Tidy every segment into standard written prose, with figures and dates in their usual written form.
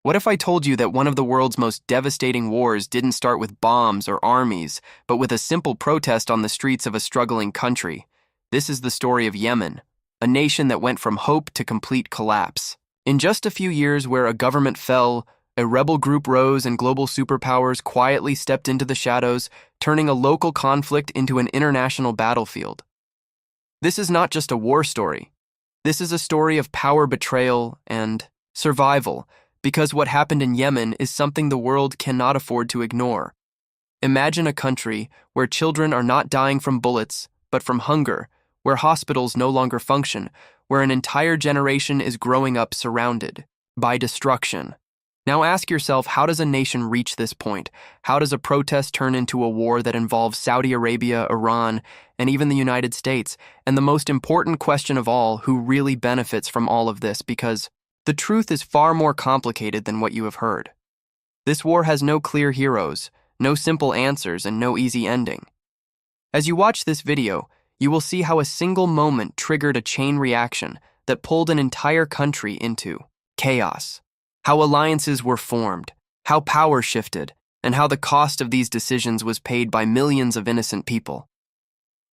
What if I told you that one of the world's most devastating wars didn't start with bombs or armies, but with a simple protest on the streets of a struggling country? This is the story of Yemen, a nation that went from hope to complete collapse. In just a few years, where a government fell, a rebel group rose, and global superpowers quietly stepped into the shadows, turning a local conflict into an international battlefield. This is not just a war story. This is a story of power betrayal and survival, because what happened in Yemen is something the world cannot afford to ignore. Imagine a country where children are not dying from bullets, but from hunger, where hospitals no longer function, where an entire generation is growing up surrounded by destruction. Now ask yourself, how does a nation reach this point? How does a protest turn into a war that involves Saudi Arabia, Iran, and even the United States? And the most important question of all, who really benefits from all of this? Because the truth is far more complicated than what you have heard. This war has no clear heroes, no simple answers, and no easy ending. As you watch this video, you will see how a single moment triggered a chain reaction that pulled an entire country into chaos. How alliances were formed, how power shifted, and how the cost of these decisions was paid by millions of innocent people.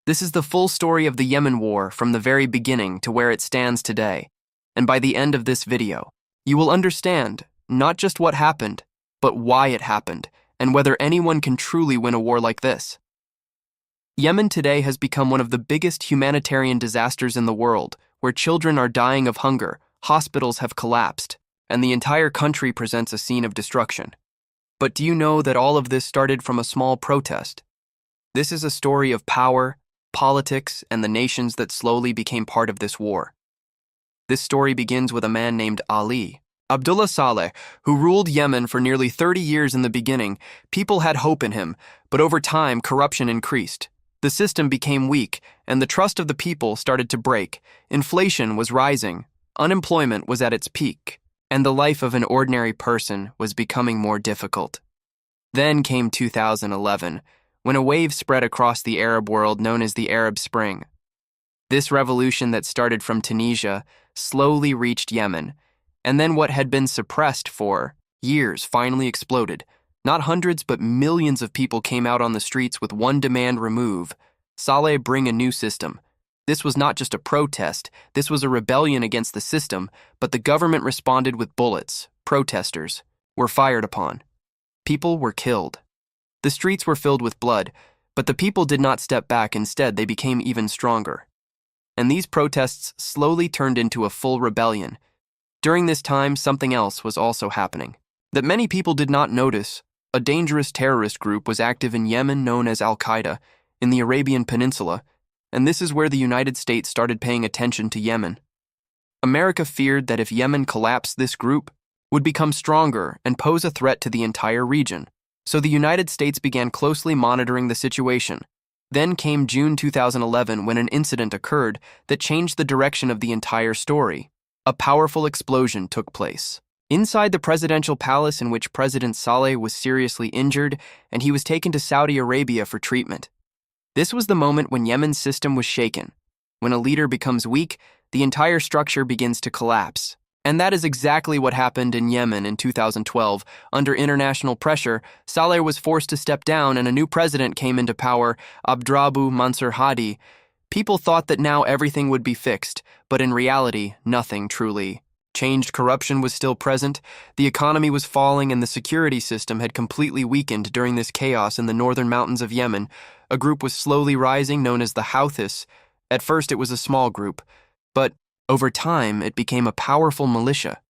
This is the full story of the Yemen war from the very beginning to where it stands today. And by the end of this video, you will understand not just what happened, but why it happened, and whether anyone can truly win a war like this. Yemen today has become one of the biggest humanitarian disasters in the world, where children are dying of hunger, hospitals have collapsed, and the entire country presents a scene of destruction. But do you know that all of this started from a small protest? This is a story of power, politics, and the nations that slowly became part of this war. This story begins with a man named Ali Abdullah Saleh, who ruled Yemen for nearly 30 years. In the beginning, people had hope in him, but over time, corruption increased. The system became weak, and the trust of the people started to break. Inflation was rising, unemployment was at its peak, and the life of an ordinary person was becoming more difficult. Then came 2011, when a wave spread across the Arab world known as the Arab Spring. This revolution that started from Tunisia slowly reached Yemen, and then what had been suppressed for years finally exploded. Not hundreds, but millions of people came out on the streets with one demand: remove Saleh, bring a new system. This was not just a protest, this was a rebellion against the system, but the government responded with bullets. Protesters were fired upon. People were killed. The streets were filled with blood, but the people did not step back. Instead, they became even stronger. And these protests slowly turned into a full rebellion. During this time, something else was also happening that many people did not notice. A dangerous terrorist group was active in Yemen known as Al-Qaeda in the Arabian Peninsula, and this is where the United States started paying attention to Yemen. America feared that if Yemen collapsed, this group would become stronger and pose a threat to the entire region. So the United States began closely monitoring the situation. Then came June 2011, when an incident occurred that changed the direction of the entire story. A powerful explosion took place inside the presidential palace, in which President Saleh was seriously injured and he was taken to Saudi Arabia for treatment. This was the moment when Yemen's system was shaken. When a leader becomes weak, the entire structure begins to collapse. And that is exactly what happened in Yemen in 2012. Under international pressure, Saleh was forced to step down and a new president came into power, Abdrabbu Mansur Hadi. People thought that now everything would be fixed, but in reality, nothing truly changed. Corruption was still present, the economy was falling, and the security system had completely weakened. During this chaos in the northern mountains of Yemen, a group was slowly rising known as the Houthis. At first, it was a small group, but over time, it became a powerful militia.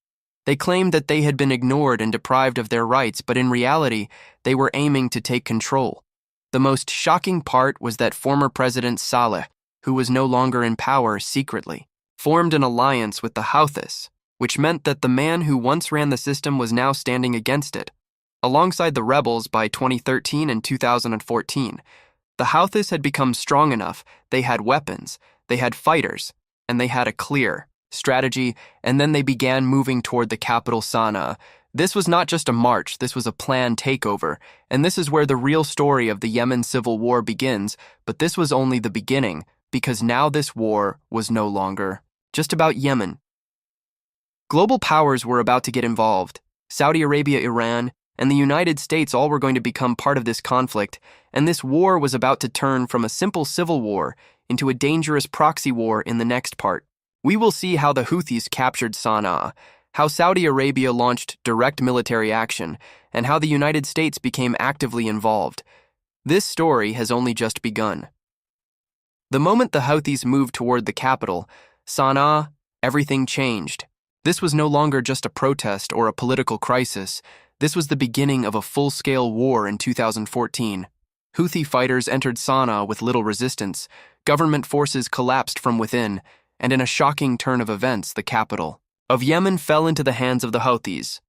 They claimed that they had been ignored and deprived of their rights, but in reality, they were aiming to take control. The most shocking part was that former President Saleh, who was no longer in power, secretly formed an alliance with the Houthis, which meant that the man who once ran the system was now standing against it. Alongside the rebels by 2013 and 2014, the Houthis had become strong enough. They had weapons, they had fighters, and they had a clear strategy, and then they began moving toward the capital, Sana'a. This was not just a march, this was a planned takeover, and this is where the real story of the Yemen civil war begins. But this was only the beginning, because now this war was no longer just about Yemen. Global powers were about to get involved. Saudi Arabia, Iran, and the United States all were going to become part of this conflict, and this war was about to turn from a simple civil war into a dangerous proxy war in the next part. We will see how the Houthis captured Sana'a, how Saudi Arabia launched direct military action, and how the United States became actively involved. This story has only just begun. The moment the Houthis moved toward the capital, Sana'a, everything changed. This was no longer just a protest or a political crisis. This was the beginning of a full-scale war in 2014. Houthi fighters entered Sana'a with little resistance. Government forces collapsed from within, and in a shocking turn of events, the capital of Yemen fell into the hands of the Houthis.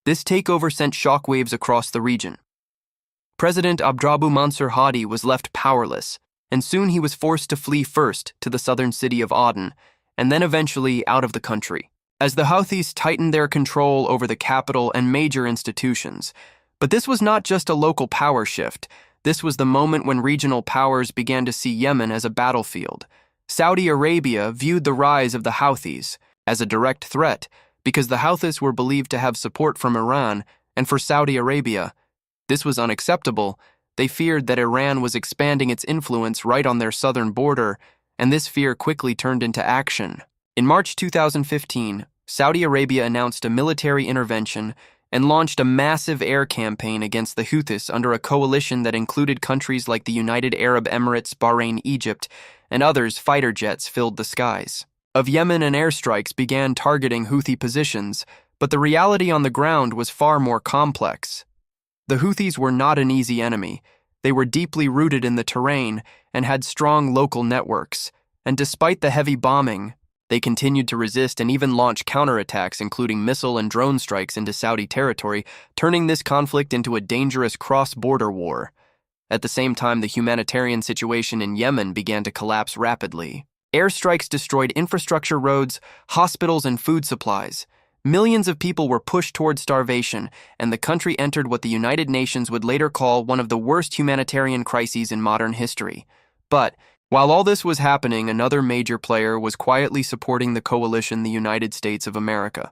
This takeover sent shockwaves across the region. President Abdrabbu Mansur Hadi was left powerless, and soon he was forced to flee first to the southern city of Aden, and then eventually out of the country, as the Houthis tightened their control over the capital and major institutions. But this was not just a local power shift. This was the moment when regional powers began to see Yemen as a battlefield. Saudi Arabia viewed the rise of the Houthis as a direct threat because the Houthis were believed to have support from Iran, and for Saudi Arabia, this was unacceptable. They feared that Iran was expanding its influence right on their southern border, and this fear quickly turned into action. In March 2015, Saudi Arabia announced a military intervention and launched a massive air campaign against the Houthis under a coalition that included countries like the United Arab Emirates, Bahrain, Egypt, and others. Fighter jets filled the skies of Yemen and airstrikes began targeting Houthi positions, but the reality on the ground was far more complex. The Houthis were not an easy enemy. They were deeply rooted in the terrain and had strong local networks, and despite the heavy bombing, they continued to resist and even launch counterattacks, including missile and drone strikes into Saudi territory, turning this conflict into a dangerous cross-border war. At the same time, the humanitarian situation in Yemen began to collapse rapidly. Airstrikes destroyed infrastructure, roads, hospitals, and food supplies. Millions of people were pushed toward starvation, and the country entered what the United Nations would later call one of the worst humanitarian crises in modern history. But while all this was happening, another major player was quietly supporting the coalition, the United States of America.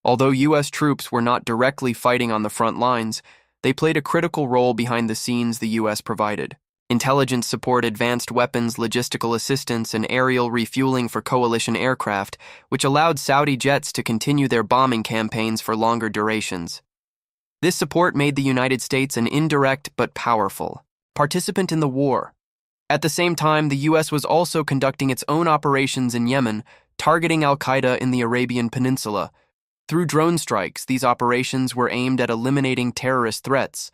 Although U.S. troops were not directly fighting on the front lines, they played a critical role behind the scenes. The U.S. provided intelligence support, advanced weapons, logistical assistance, and aerial refueling for coalition aircraft, which allowed Saudi jets to continue their bombing campaigns for longer durations. This support made the United States an indirect but powerful participant in the war. At the same time, the U.S. was also conducting its own operations in Yemen, targeting al-Qaeda in the Arabian Peninsula. Through drone strikes, these operations were aimed at eliminating terrorist threats,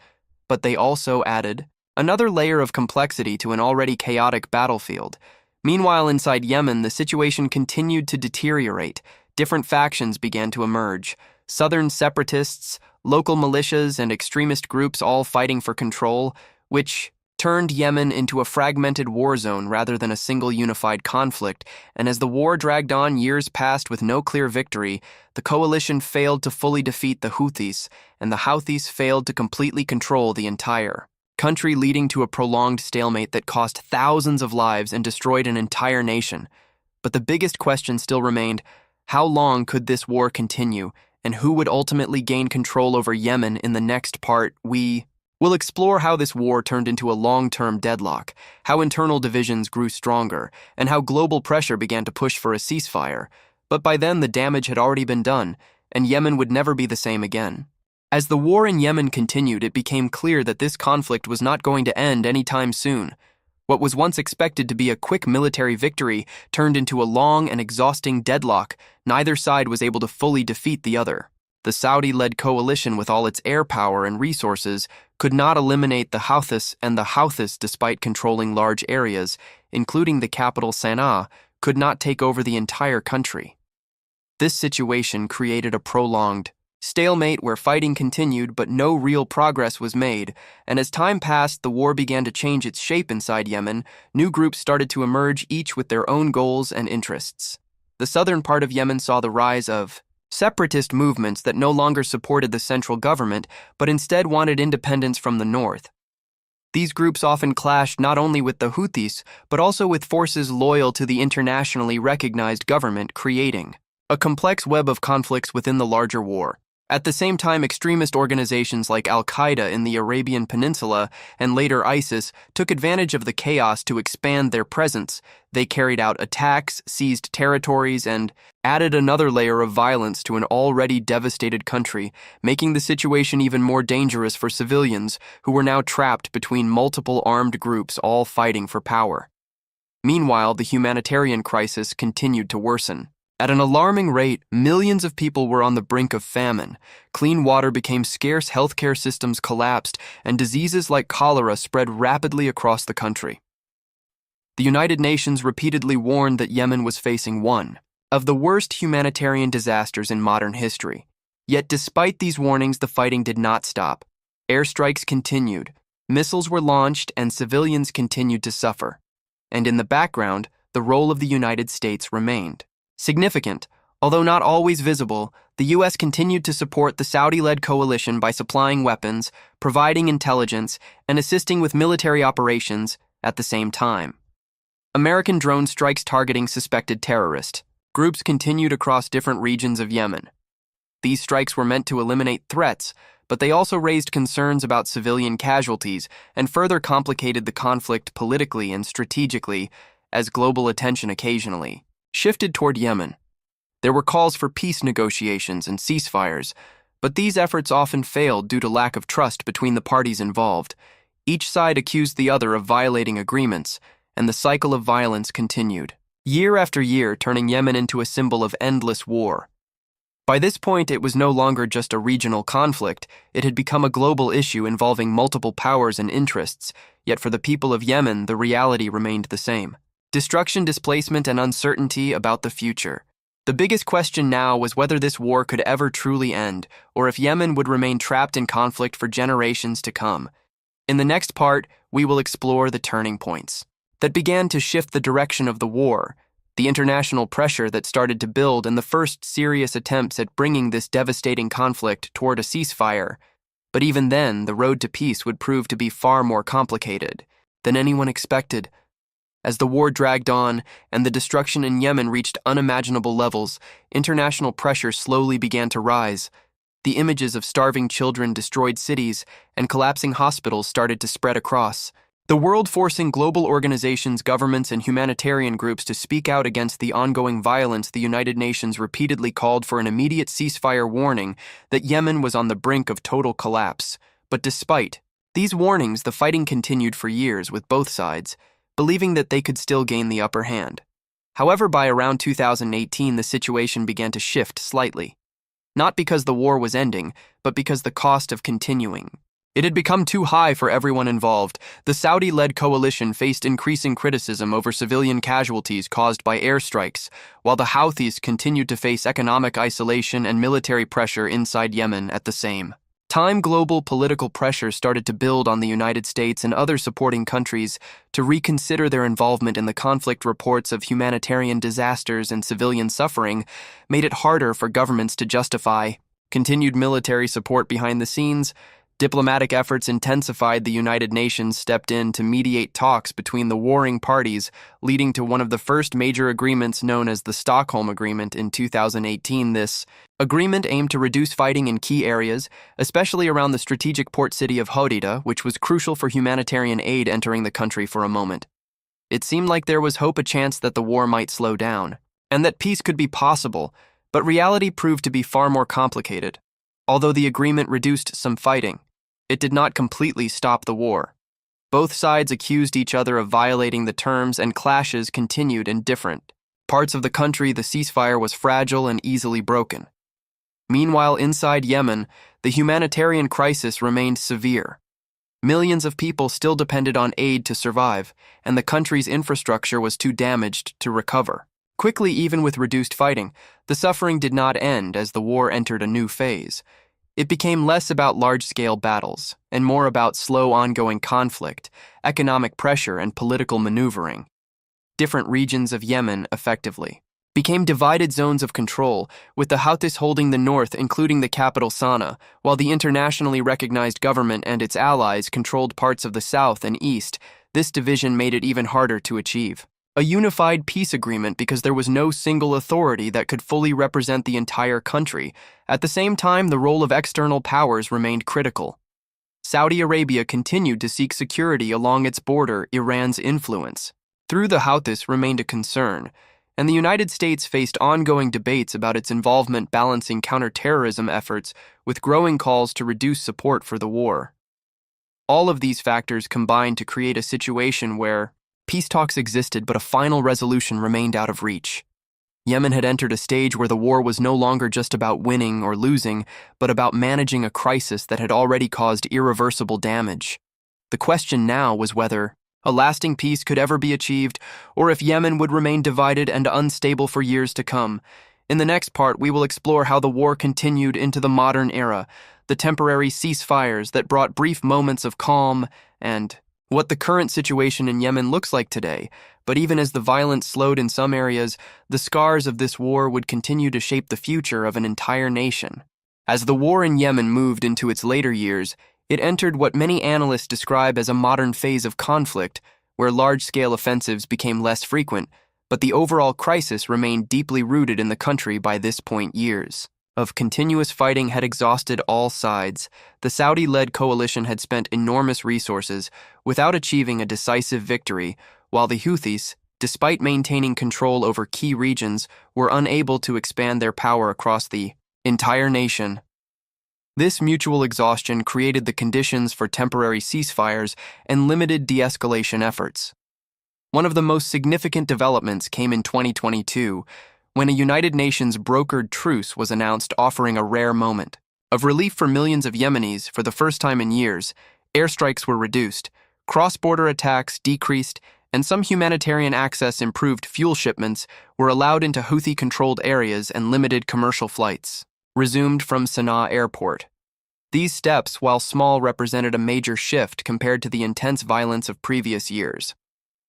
but they also added another layer of complexity to an already chaotic battlefield. Meanwhile, inside Yemen, the situation continued to deteriorate. Different factions began to emerge: southern separatists, local militias, and extremist groups all fighting for control, which turned Yemen into a fragmented war zone rather than a single unified conflict. And as the war dragged on, years passed with no clear victory. The coalition failed to fully defeat the Houthis, and the Houthis failed to completely control the entire country, leading to a prolonged stalemate that cost thousands of lives and destroyed an entire nation. But the biggest question still remained: how long could this war continue, and who would ultimately gain control over Yemen? In the next part, we'll explore how this war turned into a long-term deadlock, how internal divisions grew stronger, and how global pressure began to push for a ceasefire. But by then, the damage had already been done, and Yemen would never be the same again. As the war in Yemen continued, it became clear that this conflict was not going to end anytime soon. What was once expected to be a quick military victory turned into a long and exhausting deadlock. Neither side was able to fully defeat the other. The Saudi-led coalition, with all its air power and resources, could not eliminate the Houthis, and the Houthis, despite controlling large areas, including the capital Sana'a, could not take over the entire country. This situation created a prolonged stalemate where fighting continued but no real progress was made, and as time passed, the war began to change its shape inside Yemen. New groups started to emerge, each with their own goals and interests. The southern part of Yemen saw the rise of separatist movements that no longer supported the central government, but instead wanted independence from the north. These groups often clashed not only with the Houthis, but also with forces loyal to the internationally recognized government, creating a complex web of conflicts within the larger war. At the same time, extremist organizations like Al-Qaeda in the Arabian Peninsula and later ISIS took advantage of the chaos to expand their presence. They carried out attacks, seized territories, and added another layer of violence to an already devastated country, making the situation even more dangerous for civilians who were now trapped between multiple armed groups all fighting for power. Meanwhile, the humanitarian crisis continued to worsen. At an alarming rate, millions of people were on the brink of famine. Clean water became scarce, healthcare systems collapsed, and diseases like cholera spread rapidly across the country. The United Nations repeatedly warned that Yemen was facing one of the worst humanitarian disasters in modern history. Yet despite these warnings, the fighting did not stop. Airstrikes continued, missiles were launched, and civilians continued to suffer. And in the background, the role of the United States remained significant. Although not always visible, the U.S. continued to support the Saudi-led coalition by supplying weapons, providing intelligence, and assisting with military operations at the same time. American drone strikes targeting suspected terrorist groups continued across different regions of Yemen. These strikes were meant to eliminate threats, but they also raised concerns about civilian casualties and further complicated the conflict politically and strategically as global attention occasionally shifted toward Yemen. There were calls for peace negotiations and ceasefires, but these efforts often failed due to lack of trust between the parties involved. Each side accused the other of violating agreements, and the cycle of violence continued, year after year, turning Yemen into a symbol of endless war. By this point, it was no longer just a regional conflict. It had become a global issue involving multiple powers and interests, yet for the people of Yemen, the reality remained the same. Destruction, displacement, and uncertainty about the future. The biggest question now was whether this war could ever truly end, or if Yemen would remain trapped in conflict for generations to come. In the next part, we will explore the turning points that began to shift the direction of the war, the international pressure that started to build, and the first serious attempts at bringing this devastating conflict toward a ceasefire. But even then, the road to peace would prove to be far more complicated than anyone expected. As the war dragged on and the destruction in Yemen reached unimaginable levels, international pressure slowly began to rise. The images of starving children, destroyed cities, and collapsing hospitals started to spread across the world, forcing global organizations, governments, and humanitarian groups to speak out against the ongoing violence. The United Nations repeatedly called for an immediate ceasefire, warning that Yemen was on the brink of total collapse. But despite these warnings, the fighting continued for years, with both sides believing that they could still gain the upper hand. However, by around 2018, the situation began to shift slightly. Not because the war was ending, but because the cost of continuing. It had become too high for everyone involved. The Saudi-led coalition faced increasing criticism over civilian casualties caused by airstrikes, while the Houthis continued to face economic isolation and military pressure inside Yemen at the same time. Global political pressure started to build on the United States and other supporting countries to reconsider their involvement in the conflict. Reports of humanitarian disasters and civilian suffering made it harder for governments to justify continued military support behind the scenes. Diplomatic efforts intensified. The United Nations stepped in to mediate talks between the warring parties, leading to one of the first major agreements known as the Stockholm Agreement in 2018. This agreement aimed to reduce fighting in key areas, especially around the strategic port city of Hodeida, which was crucial for humanitarian aid entering the country. For a moment, it seemed like there was hope, a chance that the war might slow down, and that peace could be possible, but reality proved to be far more complicated. Although the agreement reduced some fighting, it did not completely stop the war. Both sides accused each other of violating the terms, and clashes continued in different parts of the country. The ceasefire was fragile and easily broken. Meanwhile, inside Yemen, the humanitarian crisis remained severe. Millions of people still depended on aid to survive, and the country's infrastructure was too damaged to recover quickly. Even with reduced fighting, the suffering did not end. As the war entered a new phase, it became less about large-scale battles and more about slow, ongoing conflict, economic pressure, and political maneuvering. Different regions of Yemen effectively became divided zones of control, with the Houthis holding the north, including the capital Sana'a, while the internationally recognized government and its allies controlled parts of the south and east. This division made it even harder to achieve a unified peace agreement because there was no single authority that could fully represent the entire country. At the same time, the role of external powers remained critical. Saudi Arabia continued to seek security along its border. Iran's influence through the Houthis remained a concern, and the United States faced ongoing debates about its involvement, balancing counterterrorism efforts with growing calls to reduce support for the war. All of these factors combined to create a situation where peace talks existed but a final resolution remained out of reach. Yemen had entered a stage where the war was no longer just about winning or losing, but about managing a crisis that had already caused irreversible damage. The question now was whether a lasting peace could ever be achieved, or if Yemen would remain divided and unstable for years to come. In the next part, we will explore how the war continued into the modern era, the temporary ceasefires that brought brief moments of calm, and what the current situation in Yemen looks like today. But even as the violence slowed in some areas, the scars of this war would continue to shape the future of an entire nation. As the war in Yemen moved into its later years, it entered what many analysts describe as a modern phase of conflict, where large-scale offensives became less frequent, but the overall crisis remained deeply rooted in the country by this point. Years of continuous fighting had exhausted all sides. The Saudi-led coalition had spent enormous resources without achieving a decisive victory, while the Houthis, despite maintaining control over key regions, were unable to expand their power across the entire nation. This mutual exhaustion created the conditions for temporary ceasefires and limited de-escalation efforts. One of the most significant developments came in 2022, when a United Nations brokered truce was announced, offering a rare moment of relief for millions of Yemenis. For the first time in years, airstrikes were reduced, cross-border attacks decreased, and some humanitarian access improved. Fuel shipments were allowed into Houthi-controlled areas and limited commercial flights resumed from Sana'a airport. These steps, while small, represented a major shift compared to the intense violence of previous years.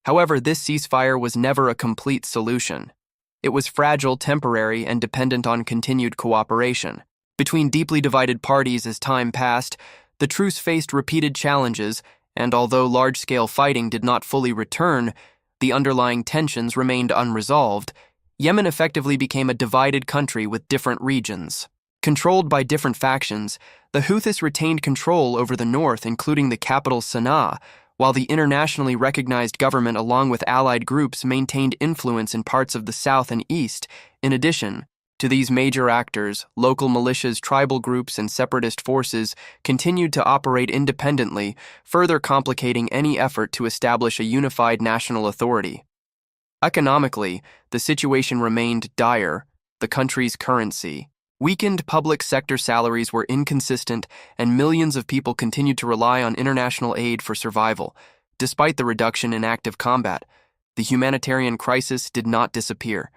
However, this ceasefire was never a complete solution. It was fragile, temporary, and dependent on continued cooperation between deeply divided parties. As time passed, the truce faced repeated challenges, and although large-scale fighting did not fully return, the underlying tensions remained unresolved. Yemen effectively became a divided country with different regions controlled by different factions. The Houthis retained control over the north, including the capital Sana'a, while the internationally recognized government, along with allied groups, maintained influence in parts of the south and east. In addition to these major actors, local militias, tribal groups, and separatist forces continued to operate independently, further complicating any effort to establish a unified national authority. Economically, the situation remained dire. The country's currency weakened, public sector salaries were inconsistent, and millions of people continued to rely on international aid for survival. Despite the reduction in active combat, the humanitarian crisis did not disappear.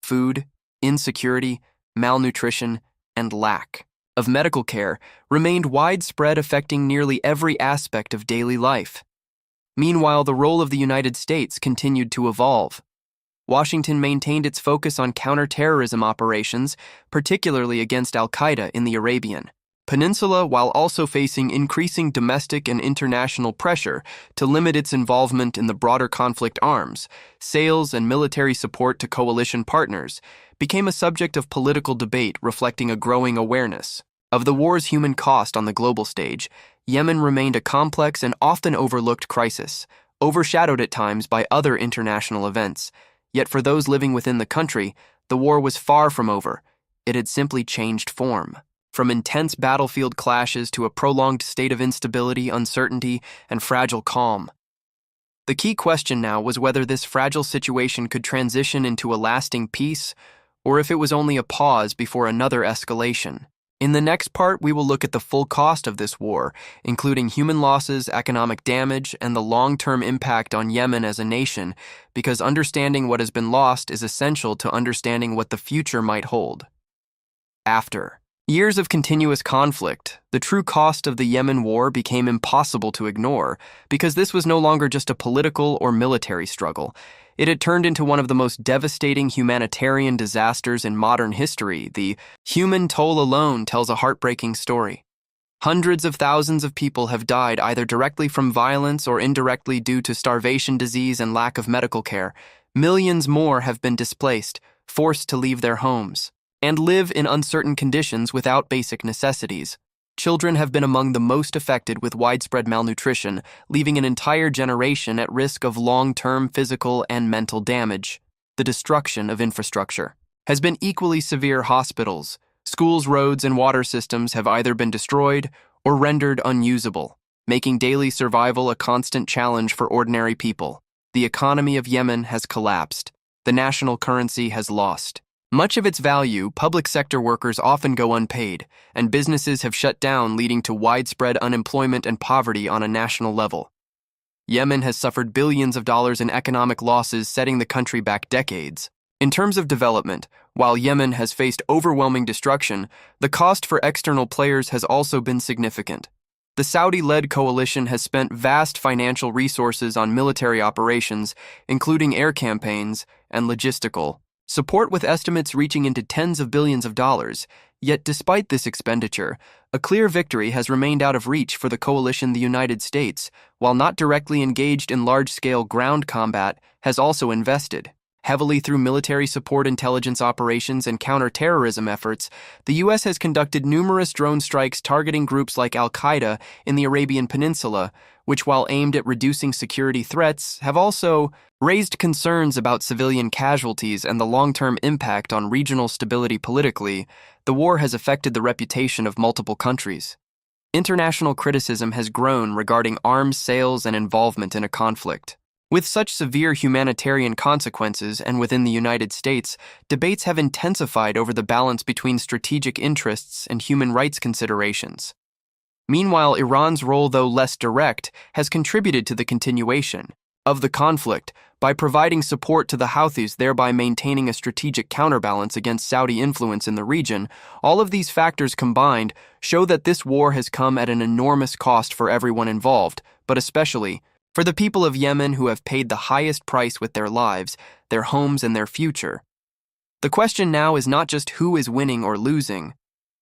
Food, insecurity, malnutrition, and lack of medical care remained widespread, affecting nearly every aspect of daily life. Meanwhile, the role of the United States continued to evolve. Washington maintained its focus on counterterrorism operations, particularly against al-Qaeda in the Arabian Peninsula, while also facing increasing domestic and international pressure to limit its involvement in the broader conflict. Arms sales and military support to coalition partners became a subject of political debate, reflecting a growing awareness of the war's human cost. On the global stage, Yemen remained a complex and often overlooked crisis, overshadowed at times by other international events. Yet for those living within the country, the war was far from over. It had simply changed form. From intense battlefield clashes to a prolonged state of instability, uncertainty, and fragile calm. The key question now was whether this fragile situation could transition into a lasting peace, or if it was only a pause before another escalation. In the next part, we will look at the full cost of this war, including human losses, economic damage, and the long-term impact on Yemen as a nation, because understanding what has been lost is essential to understanding what the future might hold. After years of continuous conflict, the true cost of the Yemen war became impossible to ignore, because this was no longer just a political or military struggle. It had turned into one of the most devastating humanitarian disasters in modern history. The human toll alone tells a heartbreaking story. Hundreds of thousands of people have died either directly from violence or indirectly due to starvation, disease, and lack of medical care. Millions more have been displaced, forced to leave their homes, and live in uncertain conditions without basic necessities. Children have been among the most affected with widespread malnutrition, leaving an entire generation at risk of long-term physical and mental damage. The destruction of infrastructure has been equally severe. Hospitals, schools, roads, and water systems have either been destroyed or rendered unusable, making daily survival a constant challenge for ordinary people. The economy of Yemen has collapsed. The national currency has lost much of its value. Public sector workers often go unpaid, and businesses have shut down, leading to widespread unemployment and poverty on a national level. Yemen has suffered billions of dollars in economic losses, setting the country back decades. In terms of development, while Yemen has faced overwhelming destruction, the cost for external players has also been significant. The Saudi-led coalition has spent vast financial resources on military operations, including air campaigns and logistical support, with estimates reaching into tens of billions of dollars. Yet despite this expenditure, a clear victory has remained out of reach for the coalition. The United States, while not directly engaged in large-scale ground combat, has also invested heavily through military support, intelligence operations, and counter-terrorism efforts. The U.S. has conducted numerous drone strikes targeting groups like Al-Qaeda in the Arabian Peninsula, which, while aimed at reducing security threats, have also raised concerns about civilian casualties and the long-term impact on regional stability. Politically, the war has affected the reputation of multiple countries. International criticism has grown regarding arms sales and involvement in a conflict. With such severe humanitarian consequences, and within the United States, debates have intensified over the balance between strategic interests and human rights considerations. Meanwhile, Iran's role, though less direct, has contributed to the continuation of the conflict by providing support to the Houthis, thereby maintaining a strategic counterbalance against Saudi influence in the region. All of these factors combined show that this war has come at an enormous cost for everyone involved, but especially for the people of Yemen, who have paid the highest price with their lives, their homes, and their future. The question now is not just who is winning or losing,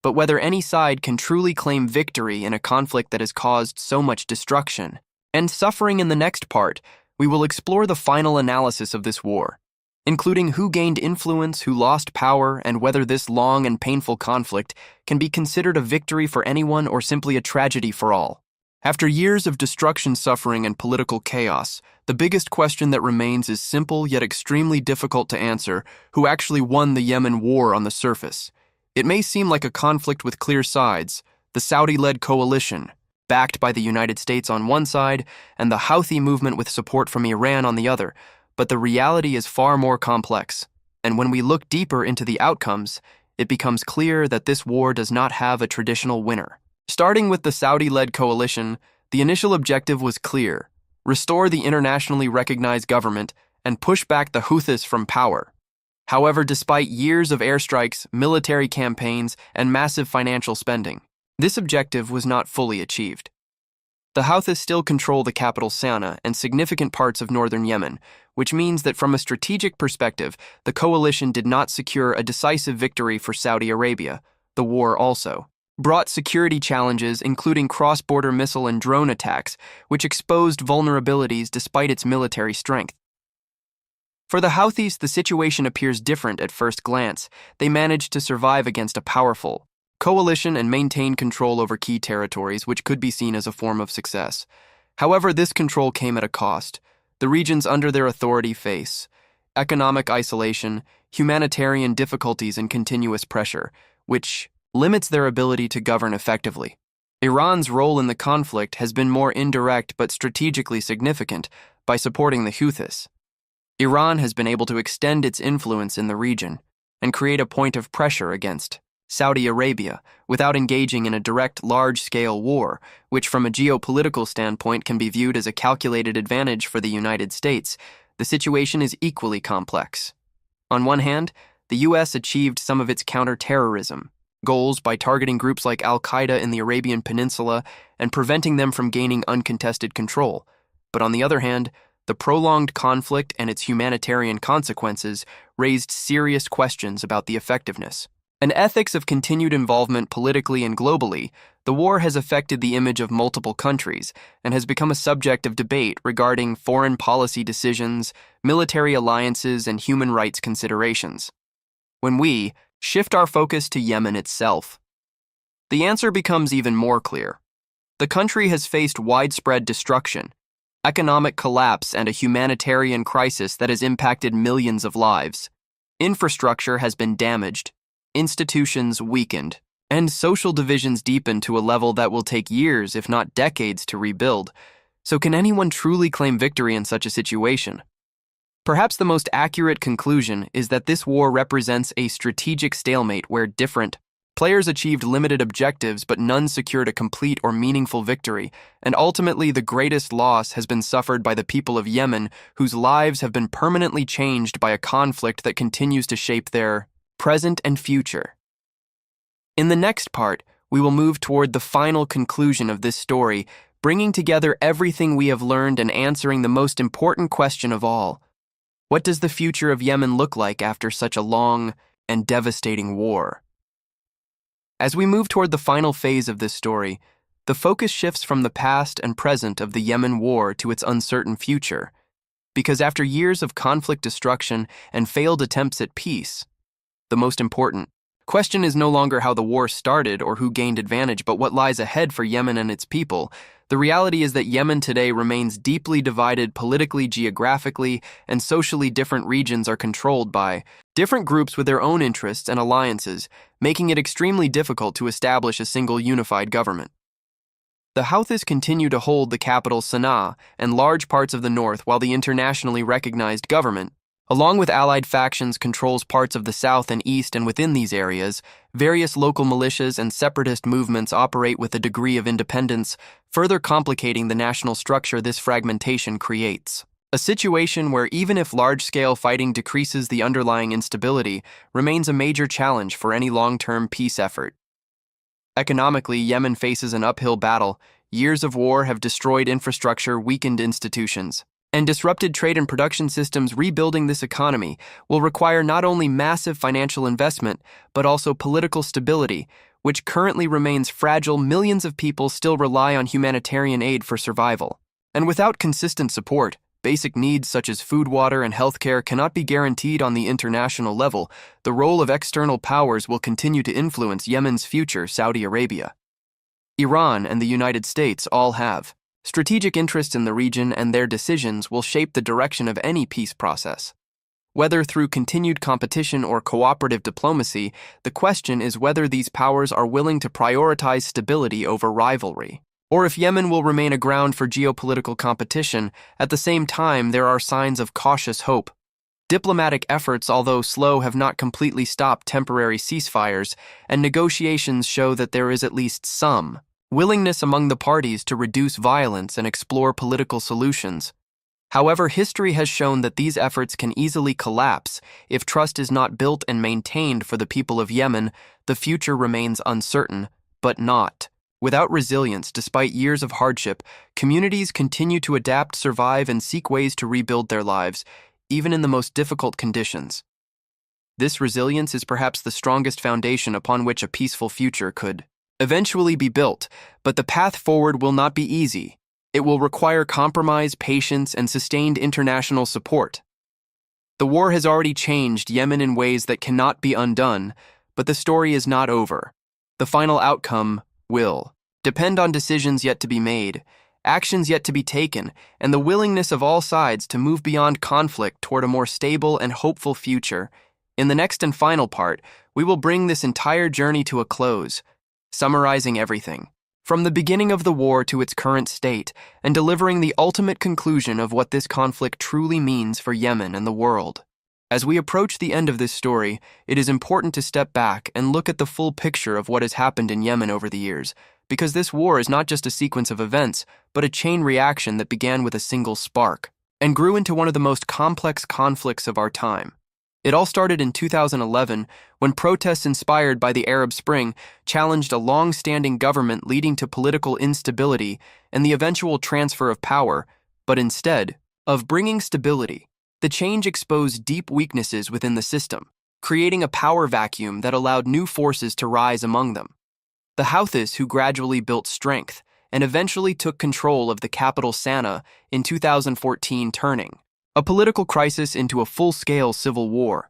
but whether any side can truly claim victory in a conflict that has caused so much destruction and suffering. In the next part, we will explore the final analysis of this war, including who gained influence, who lost power, and whether this long and painful conflict can be considered a victory for anyone or simply a tragedy for all. After years of destruction, suffering, and political chaos, the biggest question that remains is simple yet extremely difficult to answer: who actually won the Yemen war on the surface? It may seem like a conflict with clear sides: the Saudi-led coalition, backed by the United States on one side, and the Houthi movement with support from Iran on the other. But the reality is far more complex, and when we look deeper into the outcomes, it becomes clear that this war does not have a traditional winner. Starting with the Saudi-led coalition, the initial objective was clear: restore the internationally recognized government and push back the Houthis from power. However, despite years of airstrikes, military campaigns, and massive financial spending, this objective was not fully achieved. The Houthis still control the capital Sana'a and significant parts of northern Yemen, which means that from a strategic perspective, the coalition did not secure a decisive victory for Saudi Arabia. The war also brought security challenges, including cross-border missile and drone attacks, which exposed vulnerabilities despite its military strength. For the Houthis, the situation appears different at first glance. They managed to survive against a powerful coalition and maintain control over key territories, which could be seen as a form of success. However, this control came at a cost. The regions under their authority face economic isolation, humanitarian difficulties, and continuous pressure, which limits their ability to govern effectively. Iran's role in the conflict has been more indirect but strategically significant by supporting the Houthis. Iran has been able to extend its influence in the region and create a point of pressure against Saudi Arabia without engaging in a direct, large-scale war, which from a geopolitical standpoint can be viewed as a calculated advantage for the United States. The situation is equally complex. On one hand, the U.S. achieved some of its counter-terrorism goals by targeting groups like Al-Qaeda in the Arabian Peninsula and preventing them from gaining uncontested control. But on the other hand, the prolonged conflict and its humanitarian consequences raised serious questions about the effectiveness and ethics of continued involvement politically and globally. The war has affected the image of multiple countries and has become a subject of debate regarding foreign policy decisions, military alliances, and human rights considerations. When we shift our focus to Yemen itself, the answer becomes even more clear. The country has faced widespread destruction, economic collapse, and a humanitarian crisis that has impacted millions of lives. Infrastructure has been damaged, institutions weakened, and social divisions deepened to a level that will take years, if not decades, to rebuild. So can anyone truly claim victory in such a situation? Perhaps the most accurate conclusion is that this war represents a strategic stalemate where different players achieved limited objectives, but none secured a complete or meaningful victory, and ultimately the greatest loss has been suffered by the people of Yemen, whose lives have been permanently changed by a conflict that continues to shape their present and future. In the next part, we will move toward the final conclusion of this story, bringing together everything we have learned and answering the most important question of all. What does the future of Yemen look like after such a long and devastating war? As we move toward the final phase of this story, the focus shifts from the past and present of the Yemen war to its uncertain future. Because after years of conflict, destruction, and failed attempts at peace, the most important question is no longer how the war started or who gained advantage, but what lies ahead for Yemen and its people. The reality is that Yemen today remains deeply divided politically, geographically, and socially. Different regions are controlled by different groups with their own interests and alliances, making it extremely difficult to establish a single unified government. The Houthis continue to hold the capital Sana'a and large parts of the north, while the internationally recognized government, along with allied factions, controls parts of the south and east, and within these areas, various local militias and separatist movements operate with a degree of independence, further complicating the national structure this fragmentation creates. A situation where even if large-scale fighting decreases, the underlying instability remains a major challenge for any long-term peace effort. Economically, Yemen faces an uphill battle. Years of war have destroyed infrastructure, weakened institutions, and disrupted trade and production systems. Rebuilding this economy will require not only massive financial investment, but also political stability, which currently remains fragile. Millions of people still rely on humanitarian aid for survival. And without consistent support, basic needs such as food, water, and healthcare cannot be guaranteed on the international level. The role of external powers will continue to influence Yemen's future. Saudi Arabia, Iran, and the United States all have strategic interests in the region, and their decisions will shape the direction of any peace process. Whether through continued competition or cooperative diplomacy, the question is whether these powers are willing to prioritize stability over rivalry, or if Yemen will remain a ground for geopolitical competition. At the same time, there are signs of cautious hope. Diplomatic efforts, although slow, have not completely stopped temporary ceasefires, and negotiations show that there is at least some willingness among the parties to reduce violence and explore political solutions. However, history has shown that these efforts can easily collapse if trust is not built and maintained. For the people of Yemen, the future remains uncertain, but not without resilience. Despite years of hardship, communities continue to adapt, survive, and seek ways to rebuild their lives, even in the most difficult conditions. This resilience is perhaps the strongest foundation upon which a peaceful future could eventually be built, but the path forward will not be easy. It will require compromise, patience, and sustained international support. The war has already changed Yemen in ways that cannot be undone, but the story is not over. The final outcome will depend on decisions yet to be made, actions yet to be taken, and the willingness of all sides to move beyond conflict toward a more stable and hopeful future. In the next and final part, we will bring this entire journey to a close, summarizing everything from the beginning of the war to its current state, and delivering the ultimate conclusion of what this conflict truly means for Yemen and the world. As we approach the end of this story, it is important to step back and look at the full picture of what has happened in Yemen over the years, because this war is not just a sequence of events, but a chain reaction that began with a single spark and grew into one of the most complex conflicts of our time. It all started in 2011 when protests inspired by the Arab Spring challenged a long-standing government, leading to political instability and the eventual transfer of power. But instead of bringing stability, the change exposed deep weaknesses within the system, creating a power vacuum that allowed new forces to rise among them. The Houthis, who gradually built strength and eventually took control of the capital Sana'a in 2014, turning a political crisis into a full-scale civil war.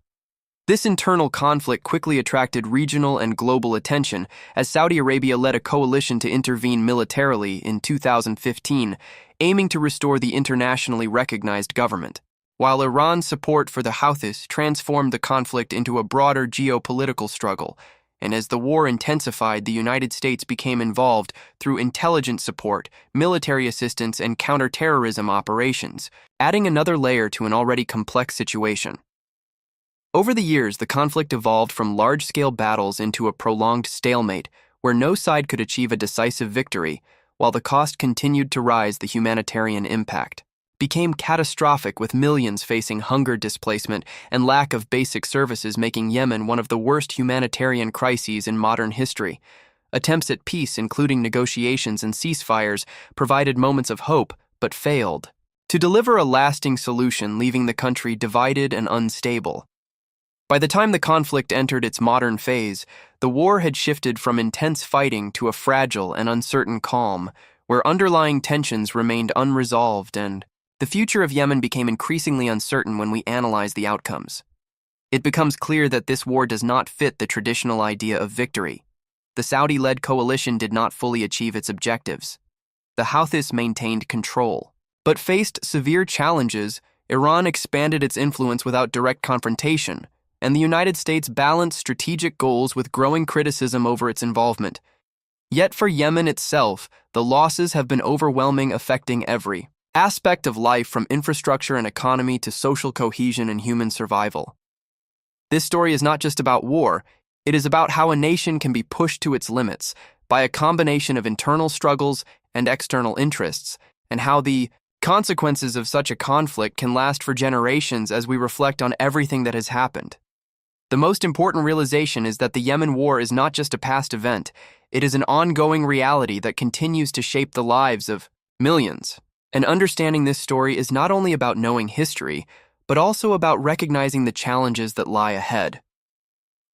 This internal conflict quickly attracted regional and global attention as Saudi Arabia led a coalition to intervene militarily in 2015, aiming to restore the internationally recognized government, while Iran's support for the Houthis transformed the conflict into a broader geopolitical struggle. And as the war intensified, the United States became involved through intelligence support, military assistance, and counterterrorism operations, adding another layer to an already complex situation. Over the years, the conflict evolved from large-scale battles into a prolonged stalemate where no side could achieve a decisive victory, while the cost continued to rise. The humanitarian impact became catastrophic, with millions facing hunger, displacement, and lack of basic services, making Yemen one of the worst humanitarian crises in modern history. Attempts at peace, including negotiations and ceasefires, provided moments of hope, but failed to deliver a lasting solution, leaving the country divided and unstable. By the time the conflict entered its modern phase, the war had shifted from intense fighting to a fragile and uncertain calm, where underlying tensions remained unresolved, and the future of Yemen became increasingly uncertain when we analyze the outcomes. It becomes clear that this war does not fit the traditional idea of victory. The Saudi-led coalition did not fully achieve its objectives. The Houthis maintained control, but faced severe challenges. Iran expanded its influence without direct confrontation, and the United States balanced strategic goals with growing criticism over its involvement. Yet for Yemen itself, the losses have been overwhelming, affecting every aspect of life, from infrastructure and economy to social cohesion and human survival. This story is not just about war, it is about how a nation can be pushed to its limits by a combination of internal struggles and external interests, and how the consequences of such a conflict can last for generations as we reflect on everything that has happened. The most important realization is that the Yemen war is not just a past event, it is an ongoing reality that continues to shape the lives of millions. And understanding this story is not only about knowing history, but also about recognizing the challenges that lie ahead.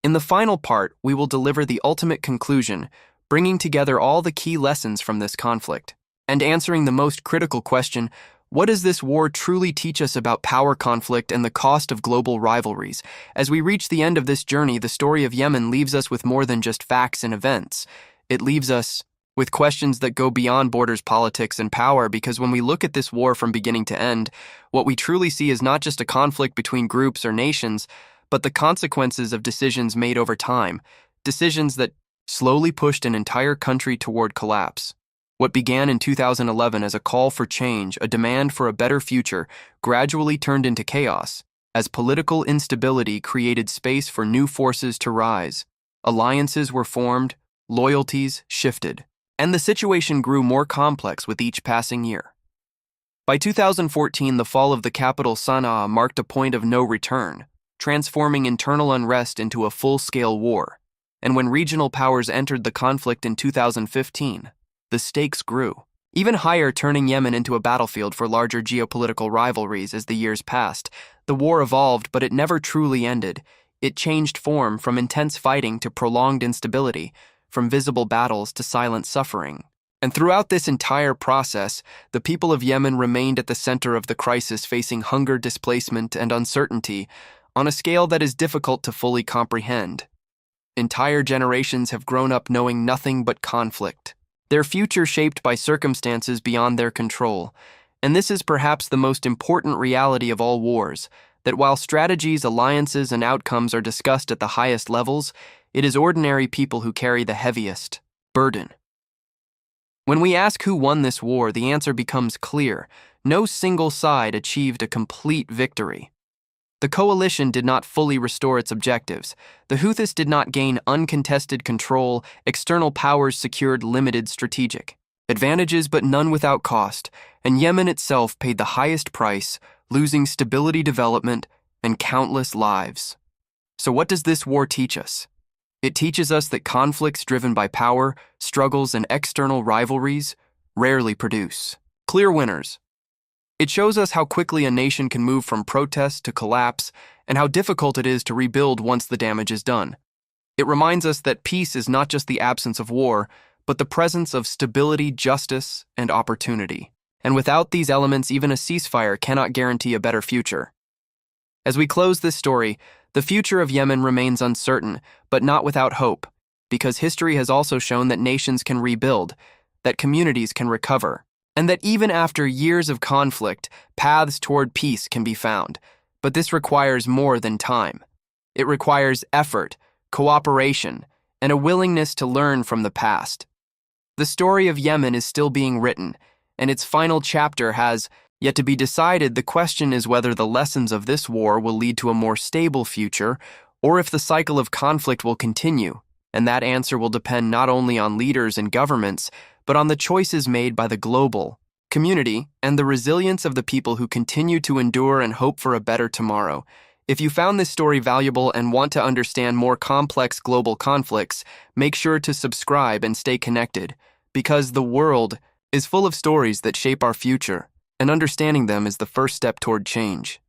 In the final part, we will deliver the ultimate conclusion, bringing together all the key lessons from this conflict, and answering the most critical question: what does this war truly teach us about power conflict and the cost of global rivalries? As we reach the end of this journey, the story of Yemen leaves us with more than just facts and events. It leaves us with questions that go beyond borders, politics, and power, because when we look at this war from beginning to end, what we truly see is not just a conflict between groups or nations, but the consequences of decisions made over time, decisions that slowly pushed an entire country toward collapse. What began in 2011 as a call for change, a demand for a better future, gradually turned into chaos, as political instability created space for new forces to rise. Alliances were formed, loyalties shifted, and the situation grew more complex with each passing year. By 2014, the fall of the capital Sana'a marked a point of no return, transforming internal unrest into a full-scale war. And when regional powers entered the conflict in 2015, the stakes grew even higher, turning Yemen into a battlefield for larger geopolitical rivalries. As the years passed, the war evolved, but it never truly ended. It changed form, from intense fighting to prolonged instability, from visible battles to silent suffering. And throughout this entire process, the people of Yemen remained at the center of the crisis, facing hunger, displacement, and uncertainty on a scale that is difficult to fully comprehend. Entire generations have grown up knowing nothing but conflict, their future shaped by circumstances beyond their control. And this is perhaps the most important reality of all wars, that while strategies, alliances, and outcomes are discussed at the highest levels, it is ordinary people who carry the heaviest burden. When we ask who won this war, the answer becomes clear. No single side achieved a complete victory. The coalition did not fully restore its objectives. The Houthis did not gain uncontested control. External powers secured limited strategic advantages, but none without cost. And Yemen itself paid the highest price, losing stability, development, and countless lives. So what does this war teach us? It teaches us that conflicts driven by power, struggles, and external rivalries rarely produce clear winners. It shows us how quickly a nation can move from protest to collapse, and how difficult it is to rebuild once the damage is done. It reminds us that peace is not just the absence of war, but the presence of stability, justice, and opportunity. And without these elements, even a ceasefire cannot guarantee a better future. As we close this story, the future of Yemen remains uncertain, but not without hope, because history has also shown that nations can rebuild, that communities can recover, and that even after years of conflict, paths toward peace can be found. But this requires more than time. It requires effort, cooperation, and a willingness to learn from the past. The story of Yemen is still being written, and its final chapter has yet to be decided. The question is whether the lessons of this war will lead to a more stable future, or if the cycle of conflict will continue, and that answer will depend not only on leaders and governments, but on the choices made by the global community and the resilience of the people who continue to endure and hope for a better tomorrow. If you found this story valuable and want to understand more complex global conflicts, make sure to subscribe and stay connected, because the world is full of stories that shape our future, and understanding them is the first step toward change.